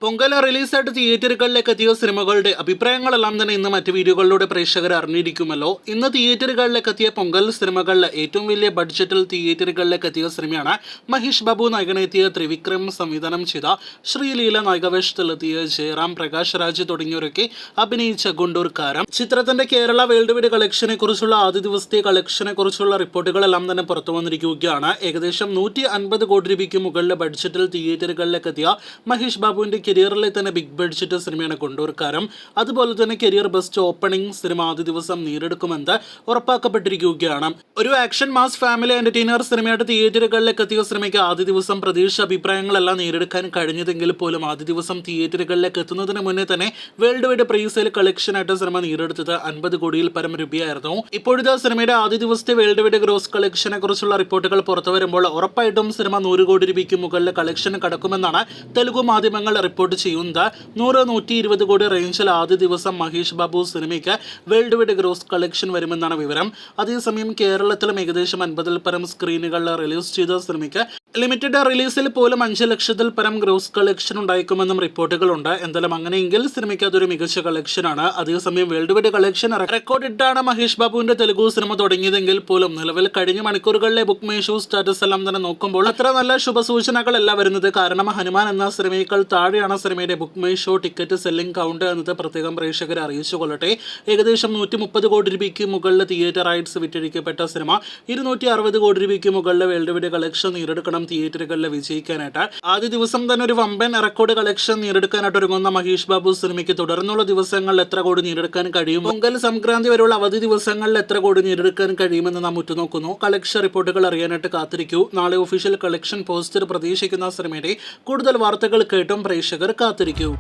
പൊങ്കൽ റിലീസായിട്ട് തിയേറ്ററുകളിലേക്ക് എത്തിയ സിനിമകളുടെ അഭിപ്രായങ്ങളെല്ലാം തന്നെ ഇന്ന് മറ്റ് വീഡിയോകളിലൂടെ പ്രേക്ഷകർ അറിഞ്ഞിരിക്കുമല്ലോ. ഇന്ന് തിയേറ്ററുകളിലേക്ക് എത്തിയ പൊങ്കൽ സിനിമകളിലെ ഏറ്റവും വലിയ ബഡ്ജറ്റിൽ തിയേറ്ററുകളിലേക്ക് എത്തിയ സിനിമയാണ് മഹേഷ് ബാബു നായകനെത്തിയ ത്രിവിക്രം സംവിധാനം ചെയ്ത ശ്രീലീല നായകവേഷത്തിലെത്തിയ ജയറാം, പ്രകാശ് രാജ് തുടങ്ങിയവരൊക്കെ അഭിനയിച്ച ഗുണ്ടൂർക്കാരം. ചിത്രത്തിന്റെ കേരള വേൾഡ് വൈഡ് കളക്ഷനെ കുറിച്ചുള്ള ആദ്യ ദിവസത്തെ കളക്ഷനെ കുറിച്ചുള്ള റിപ്പോർട്ടുകളെല്ലാം തന്നെ പുറത്തു വന്നിരിക്കുകയാണ്. ഏകദേശം 150 കോടി രൂപയ്ക്ക് മുകളിലെ ബഡ്ജറ്റിൽ തിയേറ്ററുകളിലേക്ക് എത്തിയ മഹേഷ് ബാബുവിന്റെ കരിയറിലെ തന്നെ ബിഗ് ബഡ്ജറ്റ് സിനിമയാണ് ഗുണ്ടൂർക്കാരം. അതുപോലെ തന്നെ കരിയർ ബെസ്റ്റ് ഓപ്പണിംഗ് സിനിമ ആദ്യ ദിവസം നേടിയെടുക്കുമെന്ന് ഉറപ്പാക്കപ്പെട്ടിരിക്കുകയാണ്. ഒരു ആക്ഷൻ മാസ് ഫാമിലി എന്റർടൈനർ സിനിമയായിട്ട് തിയേറ്ററുകളിലേക്ക് എത്തിയ സിനിമയ്ക്ക് ആദ്യ ദിവസം പ്രതീക്ഷ അഭിപ്രായങ്ങളെല്ലാം നേടിയെടുക്കാൻ കഴിഞ്ഞതെങ്കിൽ പോലും ആദ്യ ദിവസം തിയേറ്ററുകളിലേക്ക് എത്തുന്നതിന് മുന്നേ തന്നെ വേൾഡ് വൈഡ് പ്രീസെയിൽ കളക്ഷനായിട്ട് സിനിമ നേടിയെടുത്തത് 50 കോടിയിൽ പരം രൂപയായിരുന്നു. ഇപ്പോഴത്തെ സിനിമയുടെ ആദ്യ ദിവസത്തെ വേൾഡ് വൈഡ് ഗ്രോസ് കളക്ഷനെ കുറിച്ചുള്ള റിപ്പോർട്ടുകൾ പുറത്തു വരുമ്പോൾ ഉറപ്പായിട്ടും സിനിമ 100 കോടി രൂപയ്ക്ക് മുകളിൽ കളക്ഷൻ കടക്കുമെന്നാണ് തെലുഗു മാധ്യമങ്ങൾ റിപ്പോർട്ട് ചെയ്യുന്നത്. 100-120 കോടി റേഞ്ചിൽ ആദ്യ ദിവസം മഹേഷ് ബാബു സിനിമയ്ക്ക് വേൾഡ് വൈഡ് ഗ്രോസ് കളക്ഷൻ വരുമെന്നാണ് വിവരം. അതേസമയം കേരളത്തിലും ഏകദേശം 50-ൽ പരം സ്ക്രീനുകളിൽ റിലീസ് ചെയ്ത സിനിമയ്ക്ക് ലിമിറ്റഡ് റിലീസിൽ പോലും 5 ലക്ഷത്തിൽ പരം ഗ്രോസ് കളക്ഷൻ ഉണ്ടായിരിക്കുമെന്നും റിപ്പോർട്ടുകളുണ്ട്. എന്തായാലും അങ്ങനെയെങ്കിൽ സിനിമയ്ക്ക് അതൊരു മികച്ച കളക്ഷനാണ്. അതേസമയം വേൾഡ് വൈഡ് കളക്ഷൻ റെക്കോർഡിട്ടാണ് മഹേഷ് ബാബുവിന്റെ തെലുഗു സിനിമ തുടങ്ങിയതെങ്കിൽ പോലും നിലവിൽ കഴിഞ്ഞ മണിക്കൂറുകളിലെ ബുക്ക് മൈ ഷോ സ്റ്റാറ്റസ് എല്ലാം തന്നെ നോക്കുമ്പോൾ അത്ര നല്ല ശുഭസൂചനകളല്ല വരുന്നത്. കാരണം ഹനുമാൻ എന്ന സിനിമയേക്കാൾ താഴെയാണ് സിനിമയുടെ book my show ticket selling count എന്നത് പ്രത്യേകം പ്രേക്ഷകരെ അറിയിച്ചു കൊള്ളട്ടെ. ഏകദേശം 130 കോടി രൂപയ്ക്ക് മുകളിൽ തിയേറ്റർ റൈറ്റ്സ് വിറ്റഴിക്കപ്പെട്ട സിനിമ 260 കോടി രൂപയ്ക്ക് മുകളിൽ വേൾഡ് വൈഡ് കളക്ഷൻ നേടിയെടുക്കണം തിയേറ്ററുകളിൽ വിജയിക്കാനായിട്ട്. ആദ്യ ദിവസം തന്നെ ഒരു വമ്പൻ റെക്കോർഡ് കളക്ഷൻ നേടിയെടുക്കാനായിട്ട് ഒരുങ്ങുന്ന മഹേഷ് ബാബു സിനിമയ്ക്ക് തുടർന്നുള്ള ദിവസങ്ങളിൽ എത്ര കോടി നേടിയെടുക്കാൻ കഴിയും, പൊങ്കൽ സംക്രാന്തി വരെയുള്ള അവധി ദിവസങ്ങളിൽ എത്ര കോടി നേടിയെടുക്കാൻ കഴിയുമെന്ന് നാം ഉറ്റുനോക്കുന്നു. കളക്ഷൻ റിപ്പോർട്ടുകൾ അറിയാനായിട്ട് കാത്തിരിക്കൂ. നാളെ ഒഫീഷ്യൽ കളക്ഷൻ പോസ്റ്റർ പ്രതീക്ഷിക്കുന്ന സിനിമയുടെ കൂടുതൽ വാർത്തകൾ കേട്ടും പ്രേക്ഷകർ കാത്തിരിക്കൂ.